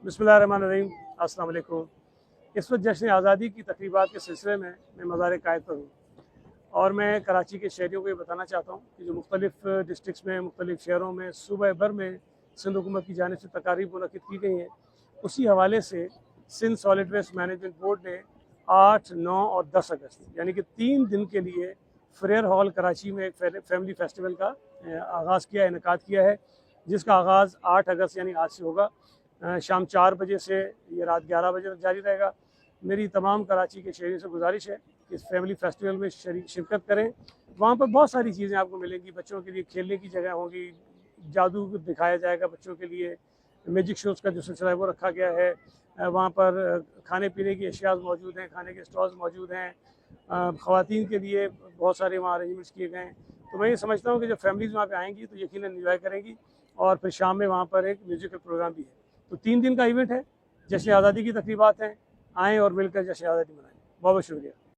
बिस्मिल्लाहिर्रहमानिर्रहीम, अस्सलाम वालेकुम। इस वक्त जश्न आज़ादी की तकरीबात के सिलसिले में मैं मज़ार कायद पर हूँ और मैं कराची के शहरियों को ये बताना चाहता हूँ कि जो मुख्तलिफ़ डिस्ट्रिक्स में, मुख्तलिफ़ शहरों में सूबे भर में सिंध हुकूमत की जानिब से तकारीब मुनक़िद की गई हैं। उसी हवाले से Sindh solid waste management board ने 8, 9 और 10 अगस्त यानी कि 3 दिन के लिए फ्रेयर हॉल कराची में एक फैमिली फेस्टिवल का आगाज़ किया, इनेकाद किया है, जिसका आगाज़ 8 अगस्त यानी आज से होगा। शाम 4 बजे से ये रात 11 बजे तक जारी रहेगा। मेरी तमाम कराची के शहरियों से गुजारिश है कि इस फैमिली फेस्टिवल में शिरकत करें। वहाँ पर बहुत सारी चीज़ें आपको मिलेंगी। बच्चों के लिए खेलने की जगह होगी, जादू दिखाया जाएगा बच्चों के लिए, मैजिक शोज़ का जो सिलसिला है वो रखा गया है। वहाँ पर खाने पीने की अशिया मौजूद हैं, खाने के स्टॉल्स मौजूद हैं। ख़वातीन के लिए बहुत सारे वहाँ अरेंजमेंट्स किए गए हैं। तो मैं ये समझता हूँ कि जब फैमिलीज़ वहाँ पे आएंगी तो यकीनन एंजॉय करेंगी। और फिर शाम में वहाँ पर एक म्यूज़िकल प्रोग्राम भी है। तो 3 दिन का इवेंट है, जश्न आज़ादी की तकरीबात हैं। आएँ और मिलकर जश्न आज़ादी मनाएं। बहुत बहुत शुक्रिया।